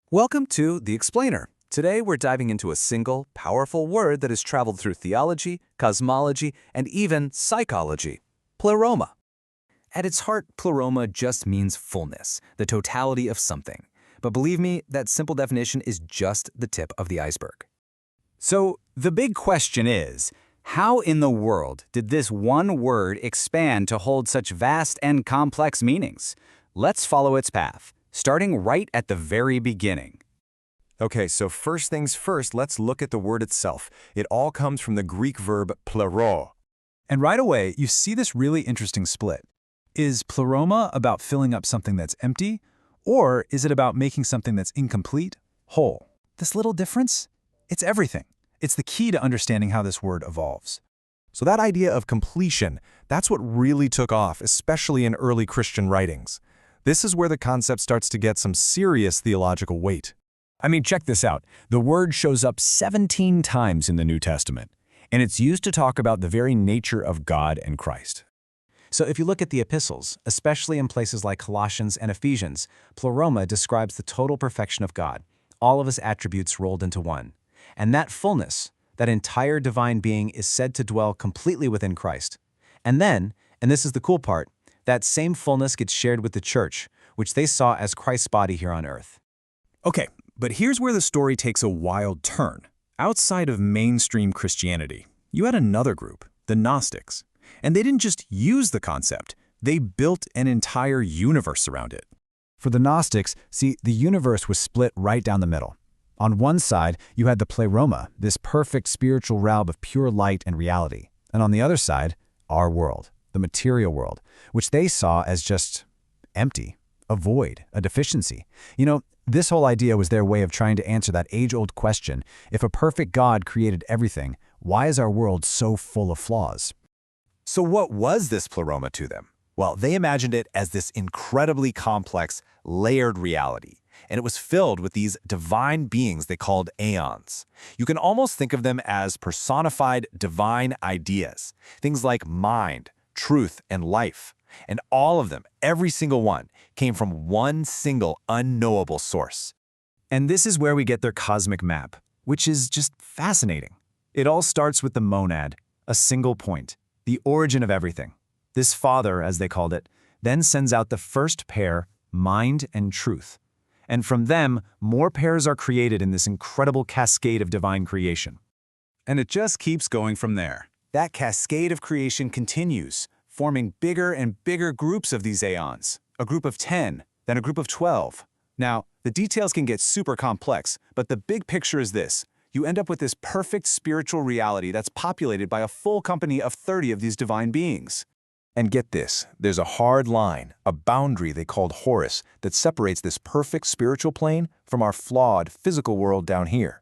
Welcome to The Explainer. Today we're diving into a single, powerful word that has traveled through theology, cosmology, and even psychology: pleroma. At its heart, pleroma just means fullness, the totality of something. But believe me, that simple definition is just the tip of the iceberg. So the big question is, how in the world did this one word expand to hold such vast and complex meanings? Let's follow its path, starting right at the very beginning. Okay, so first things first, let's look at the word itself. It all comes from the Greek verb plero. And right away, you see this really interesting split. Is pleroma about filling up something that's empty, or is it about making something that's incomplete, whole? This little difference? It's everything. It's the key to understanding how this word evolves. So that idea of completion, that's what really took off, especially in early Christian writings. This is where the concept starts to get some serious theological weight. I mean, check this out. The word shows up 17 times in the New Testament, and it's used to talk about the very nature of God and Christ. So if you look at the epistles, especially in places like Colossians and Ephesians, pleroma describes the total perfection of God, all of his attributes rolled into one. And that fullness, that entire divine being, is said to dwell completely within Christ. And then, and this is the cool part, that same fullness gets shared with the church, which they saw as Christ's body here on earth. Okay, but here's where the story takes a wild turn. Outside of mainstream Christianity, you had another group, the Gnostics. And they didn't just use the concept, they built an entire universe around it. For the Gnostics, see, the universe was split right down the middle. On one side, you had the Pleroma, this perfect spiritual realm of pure light and reality. And on the other side, our world, the material world, which they saw as just empty, a void, a deficiency. This whole idea was their way of trying to answer that age-old question: if a perfect God created everything, why is our world so full of flaws? So what was this pleroma to them? Well, they imagined it as this incredibly complex, layered reality, and it was filled with these divine beings they called aeons. You can almost think of them as personified divine ideas, things like mind, truth, and life. And all of them, every single one, came from one single unknowable source. And this is where we get their cosmic map, which is just fascinating. It all starts with the monad, a single point, the origin of everything. This father, as they called it, then sends out the first pair, mind and truth. And from them, more pairs are created in this incredible cascade of divine creation. And it just keeps going from there. That cascade of creation continues, forming bigger and bigger groups of these aeons, a group of 10, then a group of 12. Now, the details can get super complex, but the big picture is this. You end up with this perfect spiritual reality that's populated by a full company of 30 of these divine beings. And get this, there's a hard line, a boundary they called Horus, that separates this perfect spiritual plane from our flawed physical world down here.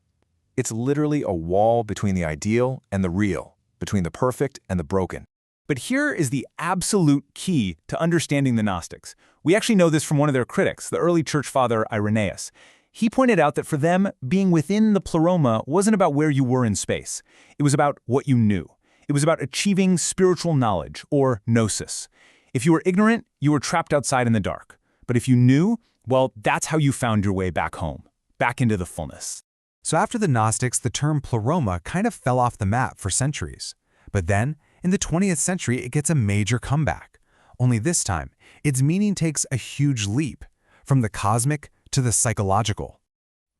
It's literally a wall between the ideal and the real, between the perfect and the broken. But here is the absolute key to understanding the Gnostics. We actually know this from one of their critics, the early church father Irenaeus. He pointed out that for them, being within the pleroma wasn't about where you were in space. It was about what you knew. It was about achieving spiritual knowledge, or gnosis. If you were ignorant, you were trapped outside in the dark. But if you knew, well, that's how you found your way back home, back into the fullness. So after the Gnostics, the term pleroma kind of fell off the map for centuries. But then, in the 20th century, it gets a major comeback. Only this time, its meaning takes a huge leap, from the cosmic to the psychological.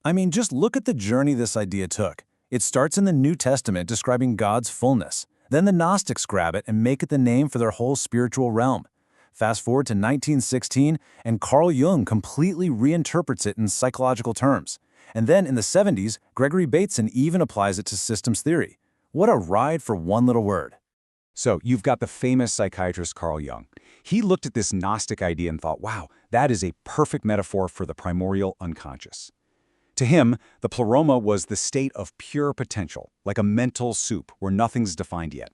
I mean, just look at the journey this idea took. It starts in the New Testament describing God's fullness. Then the Gnostics grab it and make it the name for their whole spiritual realm. Fast forward to 1916, and Carl Jung completely reinterprets it in psychological terms. And then in the 70s, Gregory Bateson even applies it to systems theory. What a ride for one little word. So you've got the famous psychiatrist Carl Jung. He looked at this Gnostic idea and thought, wow, that is a perfect metaphor for the primordial unconscious. To him, the pleroma was the state of pure potential, like a mental soup where nothing's defined yet.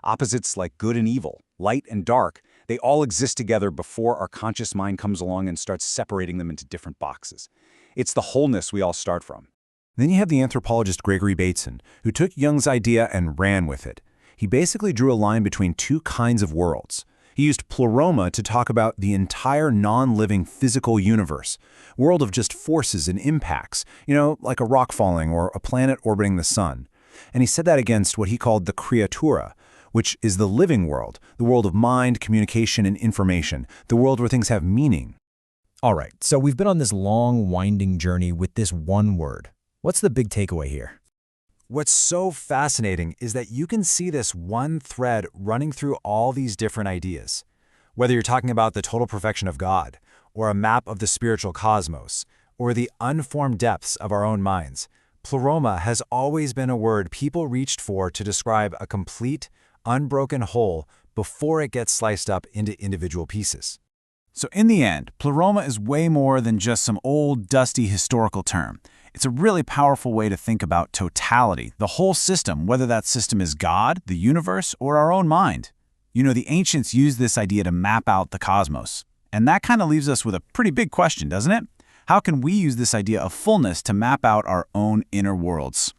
Opposites like good and evil, light and dark, they all exist together before our conscious mind comes along and starts separating them into different boxes. It's the wholeness we all start from. Then you have the anthropologist Gregory Bateson, who took Jung's idea and ran with it. He basically drew a line between two kinds of worlds. He used Pleroma to talk about the entire non-living physical universe, world of just forces and impacts, like a rock falling or a planet orbiting the sun. And he said that against what he called the creatura, which is the living world, the world of mind, communication, and information, the world where things have meaning. All right, so we've been on this long, winding journey with this one word. What's the big takeaway here? What's so fascinating is that you can see this one thread running through all these different ideas. Whether you're talking about the total perfection of God, or a map of the spiritual cosmos, or the unformed depths of our own minds, Pleroma has always been a word people reached for to describe a complete, unbroken whole before it gets sliced up into individual pieces. So in the end, Pleroma is way more than just some old, dusty historical term. It's a really powerful way to think about totality, the whole system, whether that system is God, the universe, or our own mind. The ancients used this idea to map out the cosmos. And that kind of leaves us with a pretty big question, doesn't it? How can we use this idea of fullness to map out our own inner worlds?